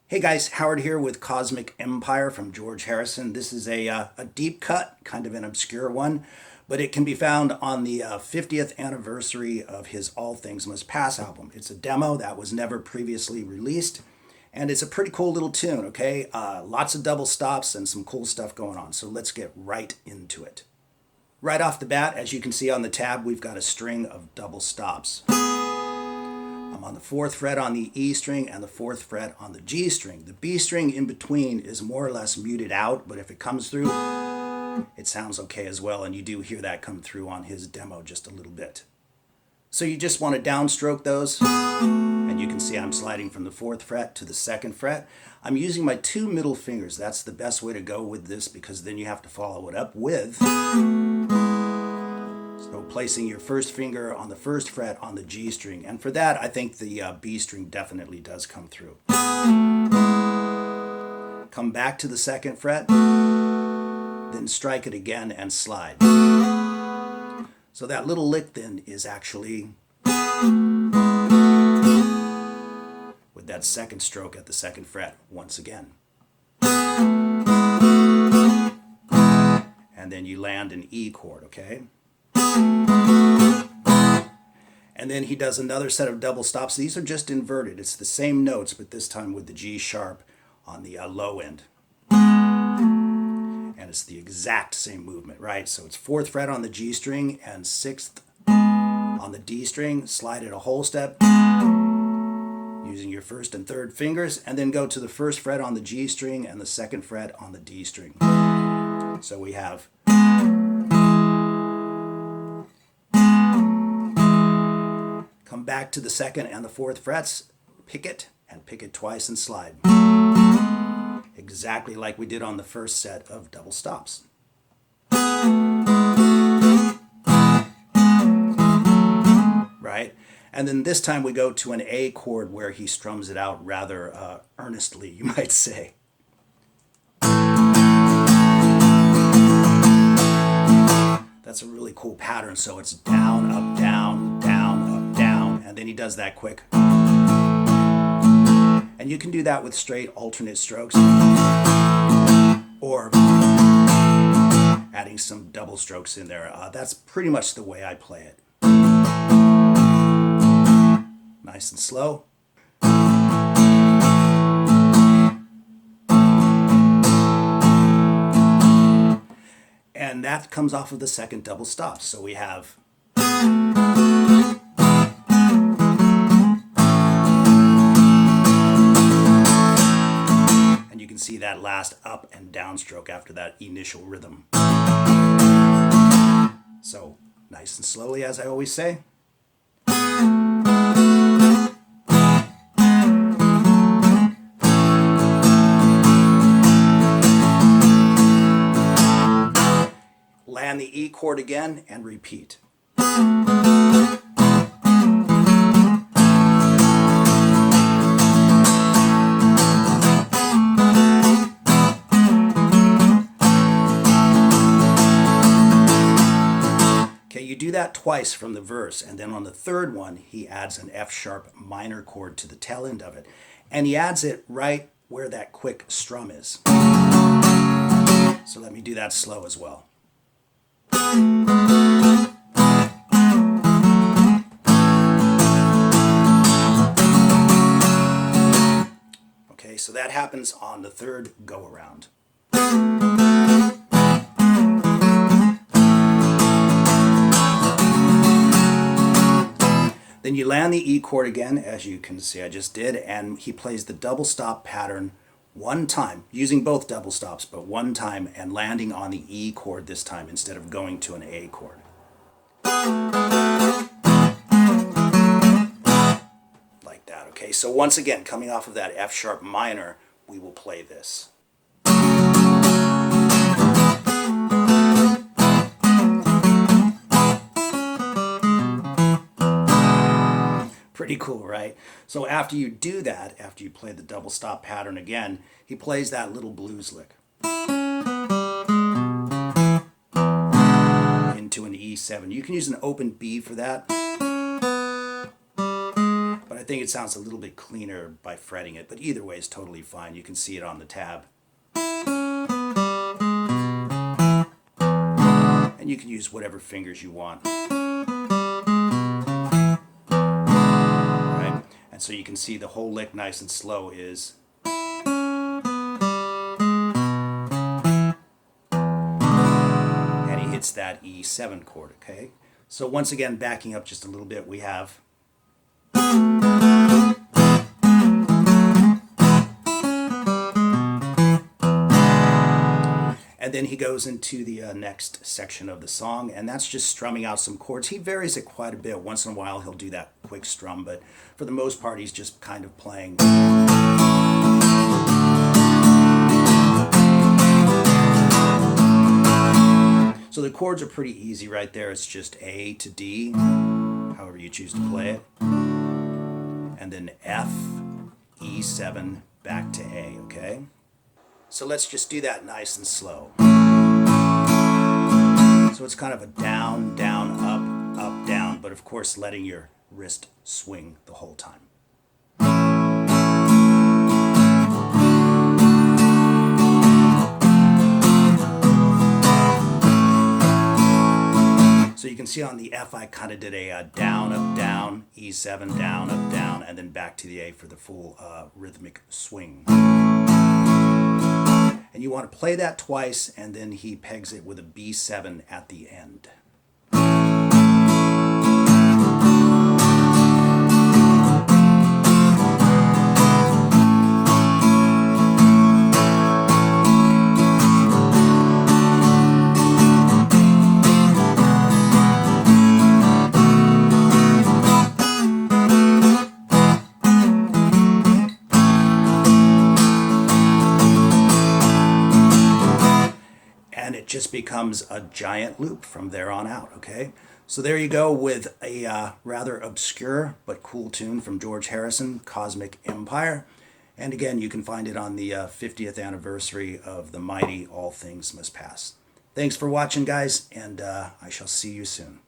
Hey guys, Howard here with Cosmic Empire from George Harrison. This is a deep cut, kind of an obscure one, but it can be found on the 50th anniversary of his All Things Must Pass album. It's a demo that was never previously released, and it's a pretty cool little tune, okay? Lots of double stops and some cool stuff going on, so let's get right into it. Right off the bat, as you can see on the tab, we've got a string of double stops. I'm on the 4th fret on the E string and the 4th fret on the G string. The B string in between is more or less muted out, but if it comes through, it sounds okay as well, and you do hear that come through on his demo just a little bit. So you just want to downstroke those, and you can see I'm sliding from the 4th fret to the 2nd fret. I'm using my two middle fingers. That's the best way to go with this, because then you have to follow it up with... So placing your first finger on the 1st fret on the G string. And for that, I think the B string definitely does come through. Come back to the 2nd fret, then strike it again and slide. So that little lick then is actually with that 2nd stroke at the 2nd fret once again. And then you land an E chord, okay? And then he does another set of double stops. These are just inverted. It's the same notes, but this time with the G sharp on the low end. And it's the exact same movement, right? So it's 4th fret on the G string and 6th on the D string. Slide it a whole step using your 1st and 3rd fingers, and then go to the 1st fret on the G string and the 2nd fret on the D string. So we have... Come back to the 2nd and the 4th frets, pick it twice and slide. Exactly like we did on the first set of double stops. Right? And then this time we go to an A chord where he strums it out rather earnestly, you might say. That's a really cool pattern. So it's down, up, down, down, up, down, and then he does that quick. And you can do that with straight alternate strokes, or adding some double strokes in there. That's pretty much the way I play it. Nice and slow. And that comes off of the 2nd double stop. So we have... And you can see that last up and down stroke after that initial rhythm. So nice and slowly, as I always say. Land the E chord again and repeat. Okay, you do that twice from the verse, and then on the 3rd one, he adds an F sharp minor chord to the tail end of it. And he adds it right where that quick strum is. So let me do that slow as well. Okay, so that happens on the 3rd go around. Then you land the E chord again, as you can see I just did, and he plays the double stop pattern one time, using both double stops, but one time, and landing on the E chord this time instead of going to an A chord. Like that, okay? So once again, coming off of that F sharp minor, we will play this. Pretty cool, right? So after you do that, after you play the double stop pattern again, he plays that little blues lick into an E7. You can use an open B for that, but I think it sounds a little bit cleaner by fretting it, but either way is totally fine. You can see it on the tab. And you can use whatever fingers you want. Right? And so you can see the whole lick nice and slow is. And he hits that E7 chord, okay? So once again, backing up just a little bit, we have. And then he goes into the next section of the song, and that's just strumming out some chords. He varies it quite a bit. Once in a while, he'll do that quick strum, but for the most part, he's just kind of playing. So the chords are pretty easy right there. It's just A to D, however you choose to play it. And then F, E7, back to A, okay? So let's just do that nice and slow. So it's kind of a down, down, up, up, down, but of course letting your wrist swing the whole time. So you can see on the F I kind of did a down, up, down, E7, down, up, down, and then back to the A for the full rhythmic swing. And you want to play that twice, and then he pegs it with a B7 at the end. And it just becomes a giant loop from there on out, okay? So there you go with a rather obscure but cool tune from George Harrison, Cosmic Empire. And again, you can find it on the 50th anniversary of the mighty All Things Must Pass. Thanks for watching, guys, and I shall see you soon.